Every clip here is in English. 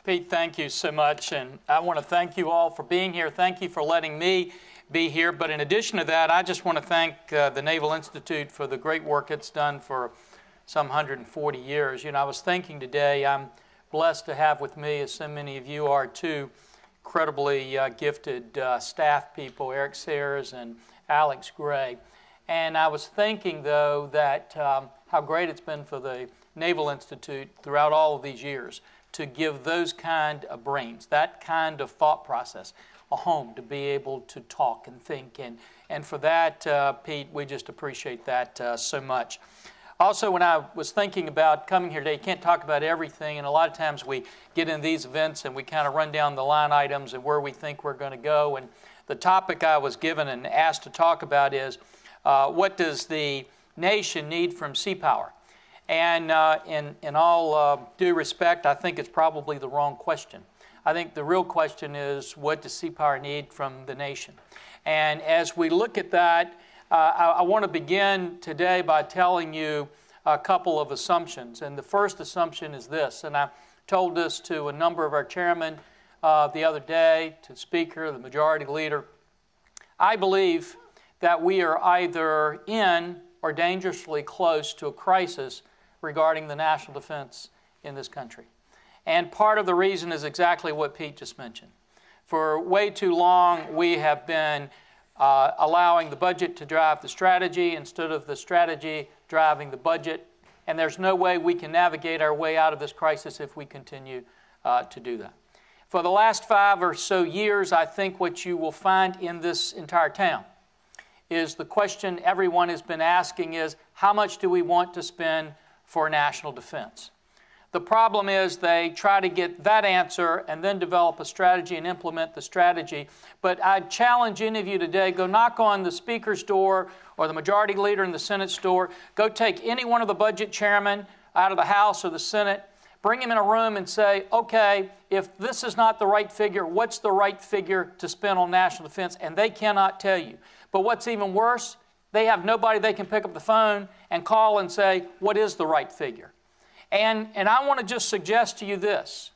Pete, thank you so much, and I want to thank you all for being here. Thank you for letting me be here, but in addition to that, I just want to thank the Naval Institute for the great work it's done for some 140 years. You know, I was thinking today, I'm blessed to have with me, as so many of you are too, incredibly gifted staff people, Eric Sayers and Alex Gray. And I was thinking, though, that how great it's been for the Naval Institute throughout all of these years to give those kind of brains, that kind of thought process, a home to be able to talk and think. And for that, Pete, we just appreciate that so much. Also, when I was thinking about coming here today, you can't talk about everything, and a lot of times we get in these events and we kind of run down the line items and where we think we're going to go. And the topic I was given and asked to talk about is what does the nation need from Seapower? And in all due respect, I think it's probably the wrong question. I think the real question is, what does Seapower need from the nation? And as we look at that, I want to begin today by telling you a couple of assumptions. And the first assumption is this, and I told this to a number of our chairmen the other day, to the Speaker, the Majority Leader. I believe that we are either in or dangerously close to a crisis regarding the national defense in this country. And part of the reason is exactly what Pete just mentioned. For way too long, we have been allowing the budget to drive the strategy instead of the strategy driving the budget. And there's no way we can navigate our way out of this crisis if we continue to do that. For the last 5 or so years, I think what you will find in this entire town is the question everyone has been asking is, how much do we want to spend for national defense? The problem is they try to get that answer and then develop a strategy and implement the strategy. But I challenge any of you today, go knock on the Speaker's door or the Majority Leader in the Senate's door. Go take any one of the budget chairmen out of the House or the Senate, bring him in a room and say, okay, if this is not the right figure, what's the right figure to spend on national defense? And they cannot tell you. But what's even worse, they have nobody they can pick up the phone and call and say, what is the right figure? And I want to just suggest to you this.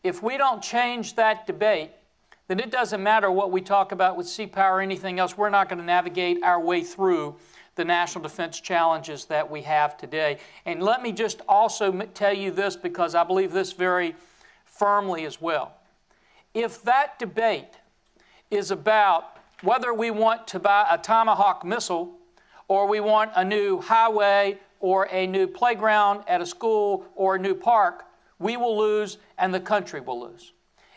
If we don't change that debate, then it doesn't matter what we talk about with Seapower or anything else. We're not going to navigate our way through the national defense challenges that we have today. And let me just also tell you this, because I believe this very firmly as well. If that debate is about whether we want to buy a Tomahawk missile or we want a new highway or a new playground at a school or a new park, we will lose and the country will lose.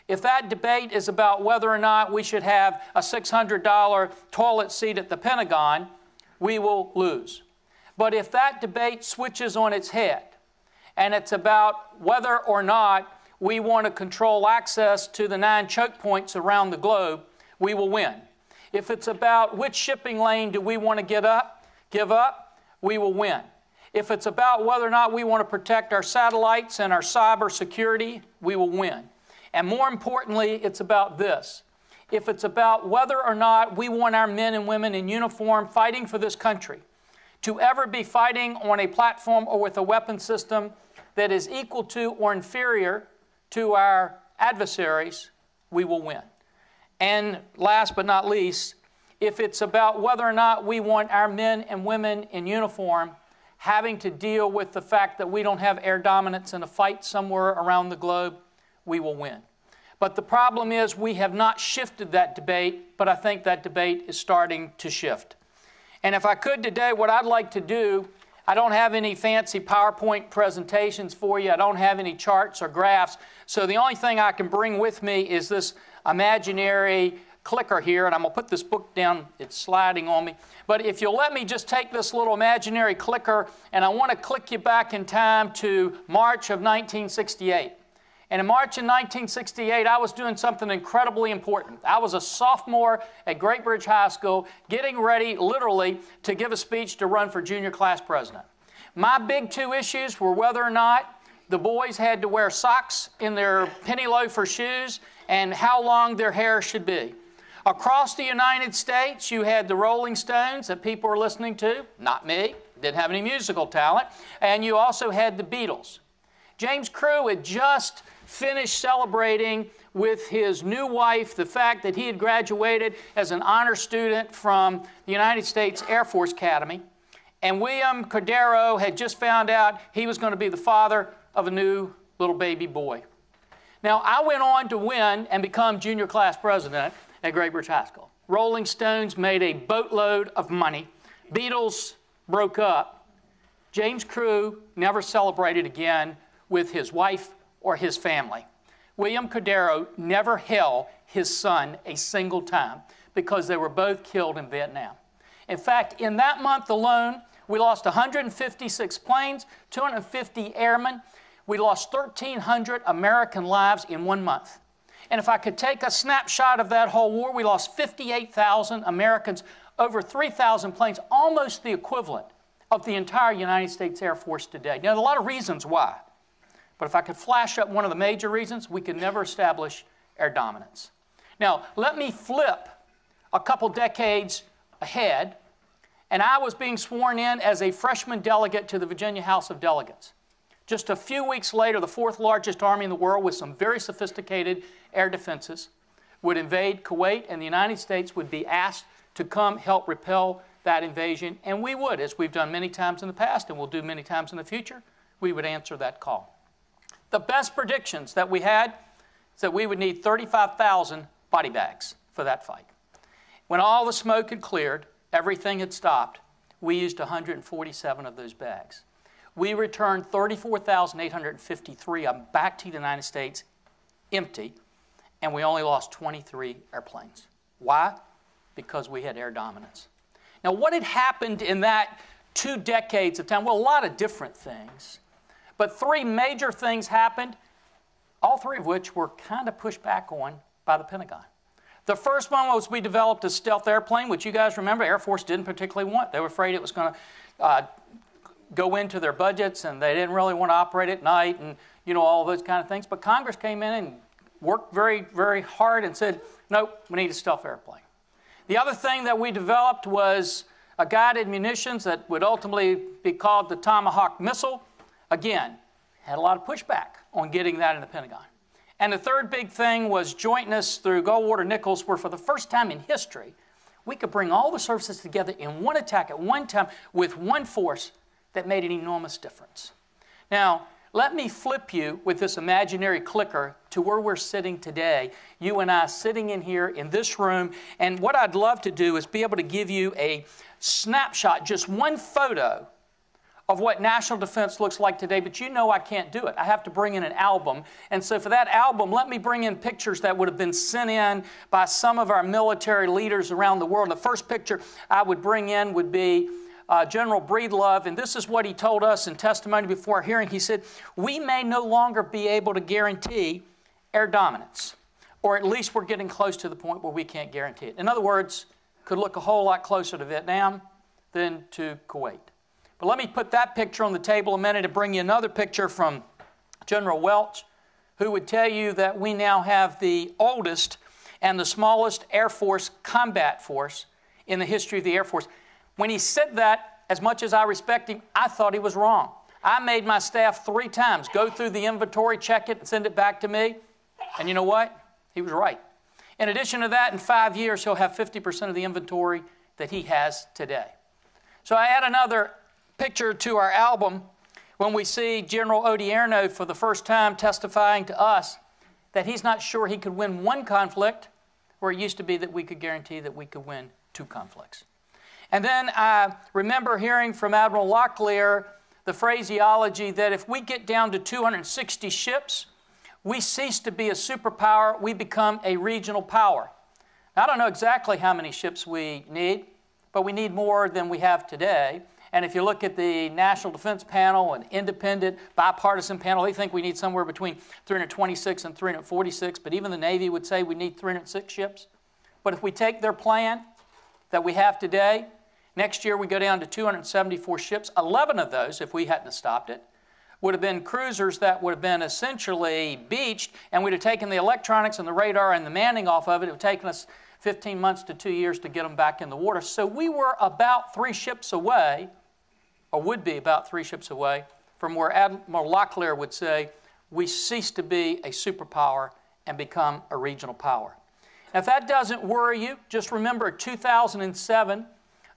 If that debate is about whether or not we should have a $600 toilet seat at the Pentagon, we will lose. But if that debate switches on its head and it's about whether or not we want to control access to the 9 choke points around the globe, we will win. If it's about which shipping lane do we want to give up, we will win. If it's about whether or not we want to protect our satellites and our cyber security, we will win. And more importantly, it's about this. If it's about whether or not we want our men and women in uniform fighting for this country to ever be fighting on a platform or with a weapon system that is equal to or inferior to our adversaries, we will win. And last but not least, if it's about whether or not we want our men and women in uniform having to deal with the fact that we don't have air dominance in a fight somewhere around the globe, we will win. But the problem is we have not shifted that debate, but I think that debate is starting to shift. And if I could today, what I'd like to do, I don't have any fancy PowerPoint presentations for you. I don't have any charts or graphs. So the only thing I can bring with me is this imaginary clicker here, and I'm going to put this book down. It's sliding on me. But if you'll let me just take this little imaginary clicker, and I want to click you back in time to March of 1968. And in March of 1968, I was doing something incredibly important. I was a sophomore at Great Bridge High School, getting ready, literally, to give a speech to run for junior class president. My big 2 issues were whether or not the boys had to wear socks in their penny loafer shoes and how long their hair should be. Across the United States, you had the Rolling Stones that people were listening to, not me, didn't have any musical talent, and you also had the Beatles. James Crew had just finished celebrating with his new wife the fact that he had graduated as an honor student from the United States Air Force Academy. And William Cordero had just found out he was going to be the father of a new little baby boy. Now, I went on to win and become junior class president at Great Bridge High School. Rolling Stones made a boatload of money. Beatles broke up. James Crew never celebrated again with his wife or his family. William Cordero never held his son a single time because they were both killed in Vietnam. In fact, in that month alone, we lost 156 planes, 250 airmen. We lost 1,300 American lives in 1 month. And if I could take a snapshot of that whole war, we lost 58,000 Americans, over 3,000 planes, almost the equivalent of the entire United States Air Force today. Now, there are a lot of reasons why. But if I could flash up one of the major reasons, we could never establish air dominance. Now, let me flip a couple decades ahead, and I was being sworn in as a freshman delegate to the Virginia House of Delegates. Just a few weeks later, the fourth largest army in the world with some very sophisticated air defenses would invade Kuwait, and the United States would be asked to come help repel that invasion. And we would, as we've done many times in the past and will do many times in the future, we would answer that call. The best predictions that we had is that we would need 35,000 body bags for that fight. When all the smoke had cleared, everything had stopped, we used 147 of those bags. We returned 34,853 of them back to the United States empty, and we only lost 23 airplanes. Why? Because we had air dominance. Now, what had happened in that 2 decades of time? Well, a lot of different things. But 3 major things happened, all 3 of which were kind of pushed back on by the Pentagon. The first one was we developed a stealth airplane, which you guys remember Air Force didn't particularly want. They were afraid it was going to go into their budgets, and they didn't really want to operate at night and, you know, all those kind of things. But Congress came in and worked very, very hard and said, nope, we need a stealth airplane. The other thing that we developed was a guided munitions that would ultimately be called the Tomahawk missile. Again, had a lot of pushback on getting that in the Pentagon. And the third big thing was jointness through Goldwater Nichols, where for the first time in history, we could bring all the services together in one attack at one time with one force that made an enormous difference. Now, let me flip you with this imaginary clicker to where we're sitting today, you and I sitting in here in this room. And what I'd love to do is be able to give you a snapshot, just one photo of what national defense looks like today, but you know I can't do it. I have to bring in an album. And so for that album, let me bring in pictures that would have been sent in by some of our military leaders around the world. The first picture I would bring in would be General Breedlove, and this is what he told us in testimony before our hearing. He said, we may no longer be able to guarantee air dominance, or at least we're getting close to the point where we can't guarantee it. In other words, could look a whole lot closer to Vietnam than to Kuwait. But let me put that picture on the table a minute and bring you another picture from General Welch, who would tell you that we now have the oldest and the smallest Air Force combat force in the history of the Air Force. When he said that, as much as I respect him, I thought he was wrong. I made my staff 3 times go through the inventory, check it, and send it back to me. And you know what? He was right. In addition to that, in 5 years, he'll have 50% of the inventory that he has today. So I add another picture to our album when we see General Odierno for the first time testifying to us that he's not sure he could win 1 conflict, where it used to be that we could guarantee that we could win 2 conflicts. And then I remember hearing from Admiral Locklear the phraseology that if we get down to 260 ships, we cease to be a superpower, we become a regional power. Now, I don't know exactly how many ships we need, but we need more than we have today. And if you look at the National Defense Panel, an independent bipartisan panel, they think we need somewhere between 326 and 346, but even the Navy would say we need 306 ships. But if we take their plan that we have today, next year we go down to 274 ships. 11 of those, if we hadn't stopped it, would have been cruisers that would have been essentially beached, and we'd have taken the electronics and the radar and the manning off of it. It would have taken us 15 months to 2 years to get them back in the water. So we were about 3 ships away, or would be about 3 ships away, from where Admiral Locklear would say we cease to be a superpower and become a regional power. Now, if that doesn't worry you, just remember 2007,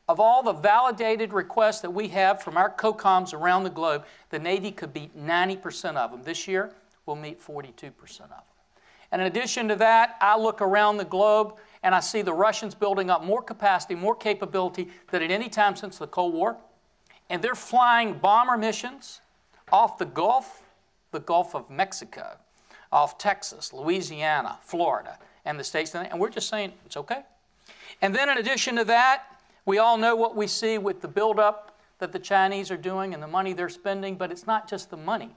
of all the validated requests that we have from our COCOMs around the globe, the Navy could meet 90% of them. This year, we'll meet 42% of them. And in addition to that, I look around the globe and I see the Russians building up more capacity, more capability than at any time since the Cold War. And they're flying bomber missions off the Gulf of Mexico, off Texas, Louisiana, Florida, and the States. And we're just saying, it's okay. And then in addition to that, we all know what we see with the buildup that the Chinese are doing and the money they're spending, but it's not just the money.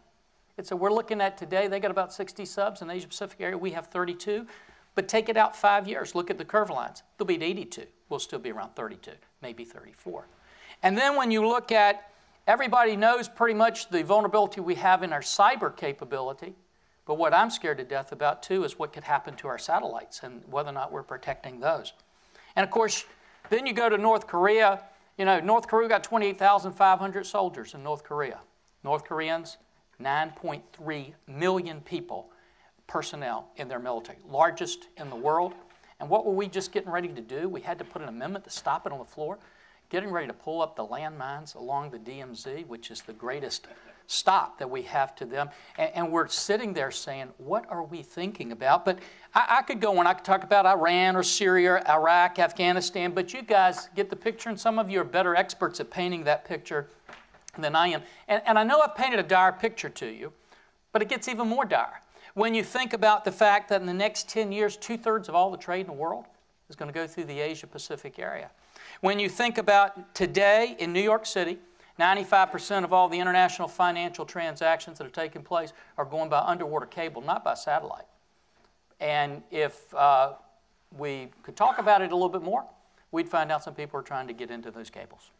We're looking at today, they got about 60 subs in the Asia-Pacific area. We have 32. But take it out 5 years. Look at the curve lines. They'll be at 82. We'll still be around 32, maybe 34. And then when you look at, everybody knows pretty much the vulnerability we have in our cyber capability. But what I'm scared to death about, too, is what could happen to our satellites and whether or not we're protecting those. And, of course, then you go to North Korea. You know, North Korea got 28,500 soldiers in North Korea. North Koreans, 9.3 million people, personnel in their military, largest in the world. And what were we just getting ready to do? We had to put an amendment to stop it on the floor, getting ready to pull up the landmines along the DMZ, which is the greatest stop that we have to them. And we're sitting there saying, what are we thinking about? But I could go on. I could talk about Iran or Syria, Iraq, Afghanistan, but you guys get the picture, and some of you are better experts at painting that picture than I am. And I know I've painted a dire picture to you, but it gets even more dire. When you think about the fact that in the next 10 years, 2/3 of all the trade in the world is going to go through the Asia-Pacific area. When you think about today in New York City, 95% of all the international financial transactions that are taking place are going by underwater cable, not by satellite. And if we could talk about it a little bit more, we'd find out some people are trying to get into those cables.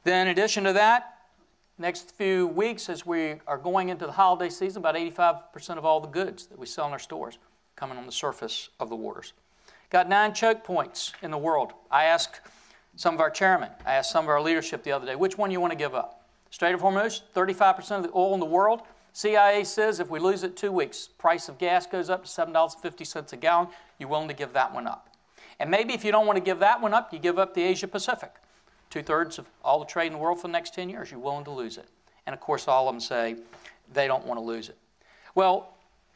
Then in addition to that, next few weeks, as we are going into the holiday season, about 85% of all the goods that we sell in our stores coming on the surface of the waters. Got 9 choke points in the world. I asked some of our chairmen, I asked some of our leadership the other day, which one you want to give up? Strait of Hormuz, 35% of the oil in the world. CIA says if we lose it 2 weeks, price of gas goes up to $7.50 a gallon. You're willing to give that one up. And maybe if you don't want to give that one up, you give up the Asia Pacific. 2/3 of all the trade in the world for the next 10 years, you're willing to lose it. And of course, all of them say they don't want to lose it. Well,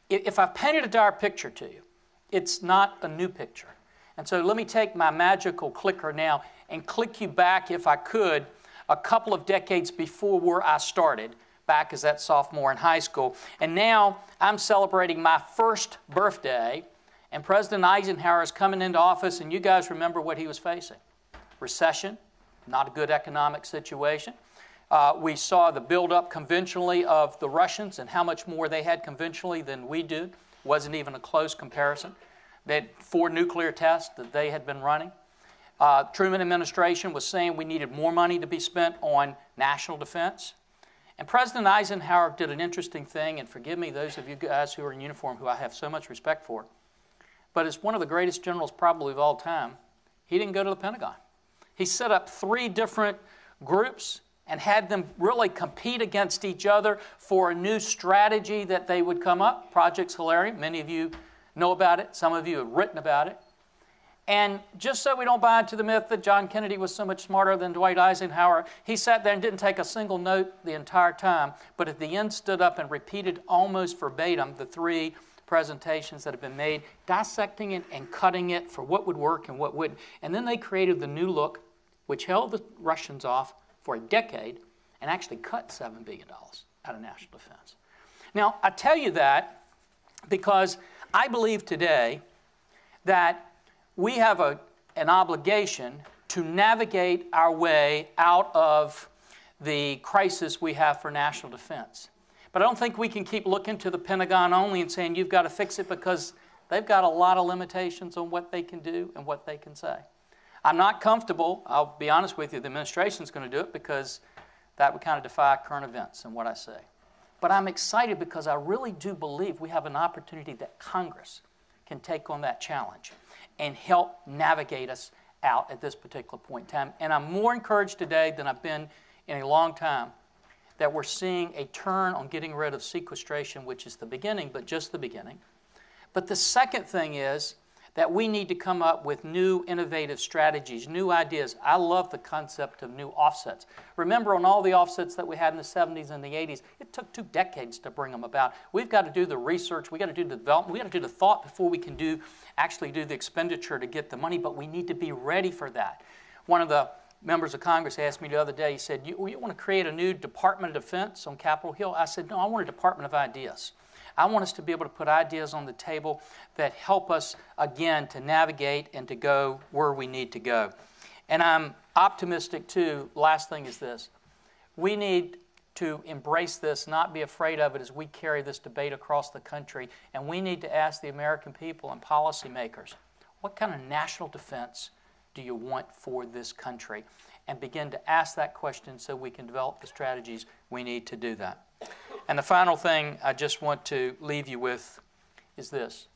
if I've painted a dire picture to you, it's not a new picture. And so let me take my magical clicker now and click you back, if I could, a couple of decades before where I started, back as that sophomore in high school. And now I'm celebrating my first birthday, and President Eisenhower is coming into office, and you guys remember what he was facing. Recession, not a good economic situation. We saw the buildup conventionally of the Russians and how much more they had conventionally than we did. Wasn't even a close comparison. They had 4 nuclear tests that they had been running. Truman administration was saying we needed more money to be spent on national defense. And President Eisenhower did an interesting thing, and forgive me, those of you guys who are in uniform who I have so much respect for, but as one of the greatest generals probably of all time, he didn't go to the Pentagon. He set up 3 different groups and had them really compete against each other for a new strategy that they would come up. Project Solarium, many of you know about it. Some of you have written about it. And just so we don't buy into the myth that John Kennedy was so much smarter than Dwight Eisenhower, he sat there and didn't take a single note the entire time, but at the end stood up and repeated almost verbatim the 3 presentations that have been made, dissecting it and cutting it for what would work and what wouldn't. And then they created the new look, which held the Russians off for a decade and actually cut $7 billion out of national defense. Now, I tell you that because I believe today that we have an obligation to navigate our way out of the crisis we have for national defense. But I don't think we can keep looking to the Pentagon only and saying you've got to fix it, because they've got a lot of limitations on what they can do and what they can say. I'm not comfortable, I'll be honest with you, the administration's going to do it because that would kind of defy current events and what I say. But I'm excited because I really do believe we have an opportunity that Congress can take on that challenge and help navigate us out at this particular point in time. And I'm more encouraged today than I've been in a long time that we're seeing a turn on getting rid of sequestration, which is the beginning, but just the beginning. But the second thing is that we need to come up with new innovative strategies, new ideas. I love the concept of new offsets. Remember, on all the offsets that we had in the 70s and the 80s, it took 2 decades to bring them about. We've got to do the research, we've got to do the development, we've got to do the thought before we can actually do the expenditure to get the money, but we need to be ready for that. One of the members of Congress asked me the other day, he said, you want to create a new Department of Defense on Capitol Hill? I said, no, I want a Department of Ideas. I want us to be able to put ideas on the table that help us, again, to navigate and to go where we need to go. And I'm optimistic, too. Last thing is this. We need to embrace this, not be afraid of it as we carry this debate across the country. And we need to ask the American people and policymakers, what kind of national defense do you want for this country? And begin to ask that question so we can develop the strategies we need to do that. And the final thing I just want to leave you with is this.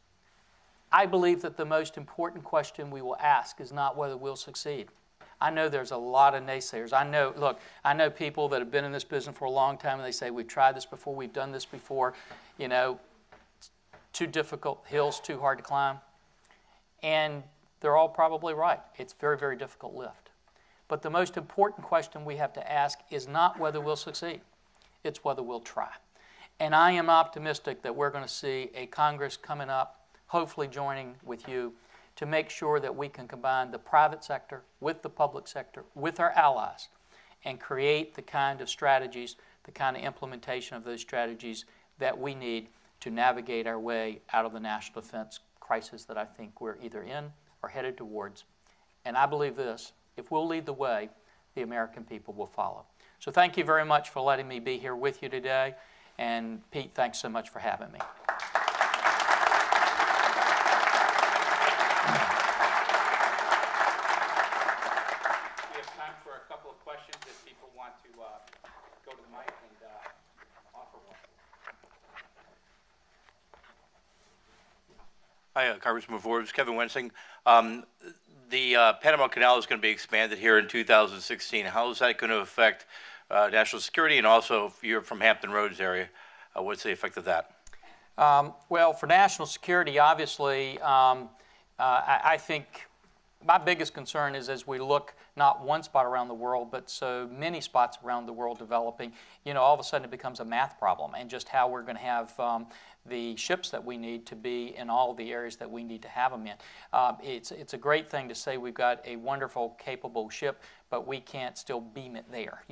I believe that the most important question we will ask is not whether we'll succeed. I know there's a lot of naysayers. I know people that have been in this business for a long time and they say, we've tried this before, we've done this before, too difficult, hills too hard to climb. And they're all probably right. It's a very, very difficult lift. But the most important question we have to ask is not whether we'll succeed. It's whether we'll try. And I am optimistic that we're going to see a Congress coming up, hopefully joining with you, to make sure that we can combine the private sector with the public sector, with our allies, and create the kind of strategies, the kind of implementation of those strategies that we need to navigate our way out of the national defense crisis that I think we're either in or headed towards. And I believe this, if we'll lead the way, the American people will follow. So thank you very much for letting me be here with you today. And Pete, thanks so much for having me. We have time for a couple of questions if people want to go to the mic and offer one. Hi, Congressman Forbes, Kevin Wensing. The Panama Canal is going to be expanded here in 2016. How is that going to affect national security? And also, if you're from Hampton Roads area, what's the effect of that? Well, for national security, obviously, I think my biggest concern is as we look not one spot around the world, but so many spots around the world developing, all of a sudden it becomes a math problem, and just how we're going to have the ships that we need to be in all the areas that we need to have them in. It's a great thing to say we've got a wonderful, capable ship, but we can't still beam it there,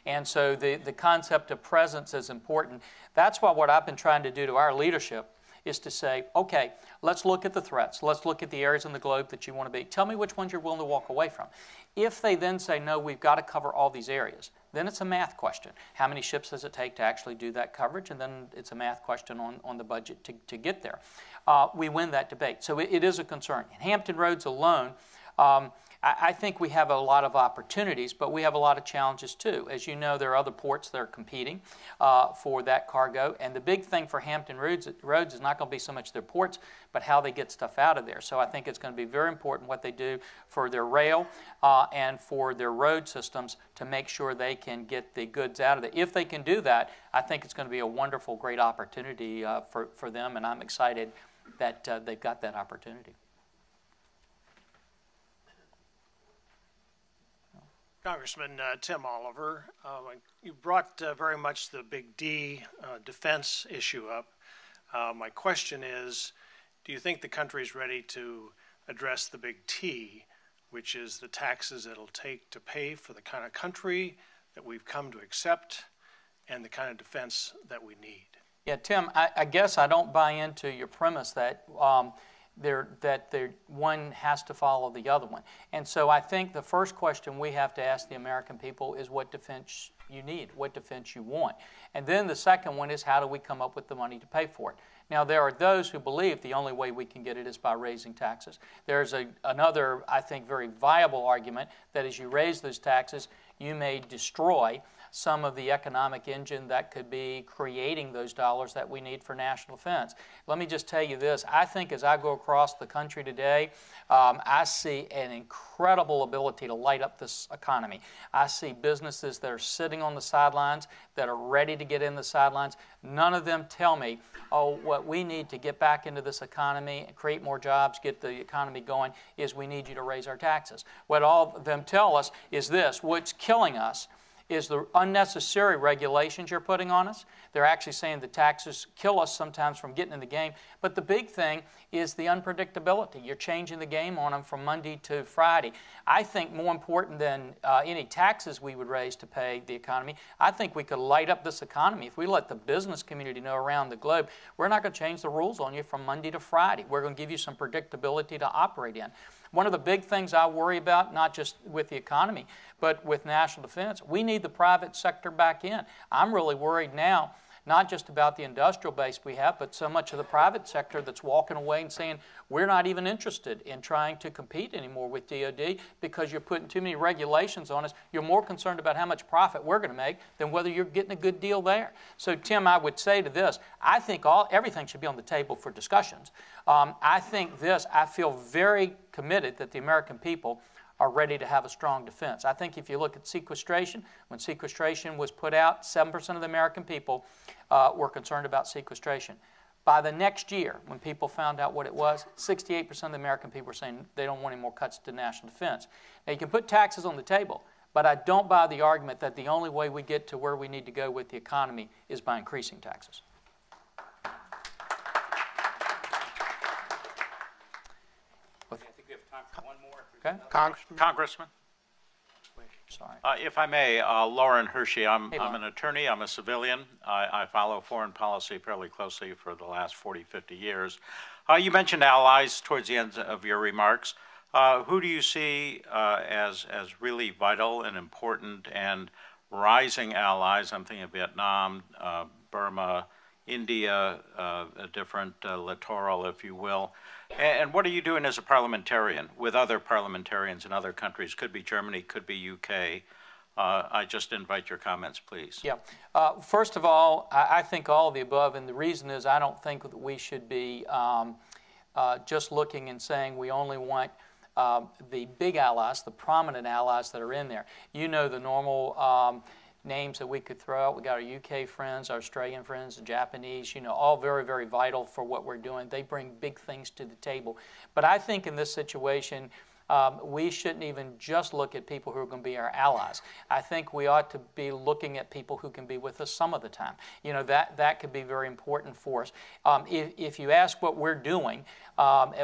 And so the concept of presence is important. That's why what I've been trying to do to our leadership is to say, okay, let's look at the threats. Let's look at the areas in the globe that you want to be. Tell me which ones you're willing to walk away from. If they then say, no, we've got to cover all these areas, then it's a math question. How many ships does it take to actually do that coverage? And then it's a math question on the budget to get there. We win that debate. So it is a concern. In Hampton Roads alone, I think we have a lot of opportunities, but we have a lot of challenges too. As you know, there are other ports that are competing for that cargo. And the big thing for Hampton Roads is not going to be so much their ports, but how they get stuff out of there. So I think it's going to be very important what they do for their rail and for their road systems to make sure they can get the goods out of there. If they can do that, I think it's going to be a wonderful, great opportunity for them, and I'm excited that they've got that opportunity. Congressman Tim Oliver, you brought very much the big D defense issue up. My question is, do you think the country is ready to address the big T, which is the taxes it'll take to pay for the kind of country that we've come to accept and the kind of defense that we need? Yeah, Tim, I guess I don't buy into your premise that one has to follow the other one. And so I think the first question we have to ask the American people is what defense you need, what defense you want. And then the second one is how do we come up with the money to pay for it. Now, there are those who believe the only way we can get it is by raising taxes. There's another, I think, very viable argument that as you raise those taxes, you may destroy some of the economic engine that could be creating those dollars that we need for national defense. Let me just tell you this. I think as I go across the country today, I see an incredible ability to light up this economy. I see businesses that are sitting on the sidelines, that are ready to get in the sidelines. None of them tell me, oh, what we need to get back into this economy and create more jobs, get the economy going, is we need you to raise our taxes. What all of them tell us is this: what's killing us is the unnecessary regulations you're putting on us. They're actually saying the taxes kill us sometimes from getting in the game. But the big thing is the unpredictability. You're changing the game on them from Monday to Friday. I think more important than any taxes we would raise to pay the economy, I think we could light up this economy if we let the business community know around the globe, we're not going to change the rules on you from Monday to Friday. We're going to give you some predictability to operate in. One of the big things I worry about, not just with the economy, but with national defense, we need the private sector back in. I'm really worried now, not just about the industrial base we have, but so much of the private sector that's walking away and saying, we're not even interested in trying to compete anymore with DOD because you're putting too many regulations on us. You're more concerned about how much profit we're going to make than whether you're getting a good deal there. So, Tim, I would say to this, I think everything should be on the table for discussions. I feel very committed that the American people are ready to have a strong defense. I think if you look at sequestration, when sequestration was put out, 7% of the American people were concerned about sequestration. By the next year, when people found out what it was, 68% of the American people were saying they don't want any more cuts to national defense. Now, you can put taxes on the table, but I don't buy the argument that the only way we get to where we need to go with the economy is by increasing taxes. I think we have time for one more. Okay. Congressman, Sorry. if I may, Lauren Hershey, I'm Lauren. an attorney, I'm a civilian. I follow foreign policy fairly closely for the last 40, 50 years. You mentioned allies towards the end of your remarks. Who do you see as really vital and important and rising allies? I'm thinking of Vietnam, Burma, India, a different littoral, if you will. And what are you doing as a parliamentarian with other parliamentarians in other countries? Could be Germany, could be UK. I just invite your comments, please. Yeah. First of all, I think all of the above, and the reason is I don't think that we should be just looking and saying we only want the big allies, the prominent allies that are in there. You know the normal names that we could throw out. We got our UK friends, our Australian friends, the Japanese, all very, very vital for what we're doing. They bring big things to the table. But I think in this situation, we shouldn't even just look at people who are going to be our allies. I think we ought to be looking at people who can be with us some of the time. That could be very important for us. If you ask what we're doing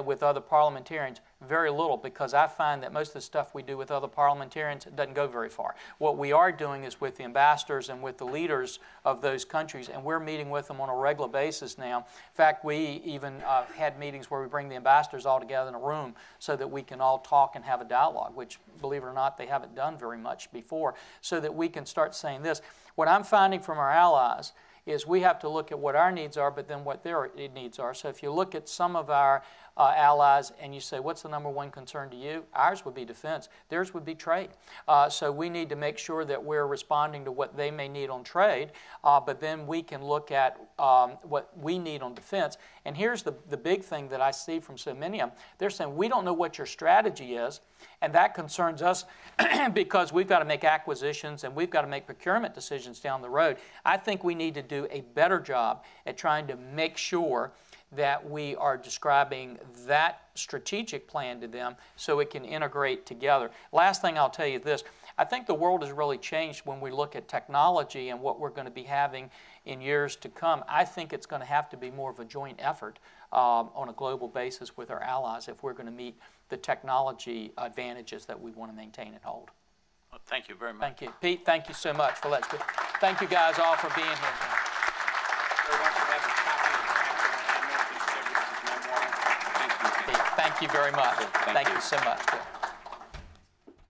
with other parliamentarians, very little, because I find that most of the stuff we do with other parliamentarians doesn't go very far. What we are doing is with the ambassadors and with the leaders of those countries, and we're meeting with them on a regular basis now. In fact, we even had meetings where we bring the ambassadors all together in a room so that we can all talk and have a dialogue, which, believe it or not, they haven't done very much before, so that we can start saying this. What I'm finding from our allies is we have to look at what our needs are, but then what their needs are. So if you look at some of our allies and you say, what's the number one concern to you? Ours would be defense. Theirs would be trade. So we need to make sure that we're responding to what they may need on trade, but then we can look at what we need on defense. And here's the big thing that I see from so many of them. They're saying, we don't know what your strategy is, and that concerns us because we've got to make acquisitions and we've got to make procurement decisions down the road. I think we need to do a better job at trying to make sure that we are describing that strategic plan to them so it can integrate together. Last thing I'll tell you this. I think the world has really changed when we look at technology and what we're going to be having in years to come. I think it's going to have to be more of a joint effort on a global basis with our allies if we're going to meet the technology advantages that we want to maintain and hold. Well, thank you very much. Thank you. Pete, thank you so much for letting us. Thank you guys all for being here. Thank you very much. Thank you so much.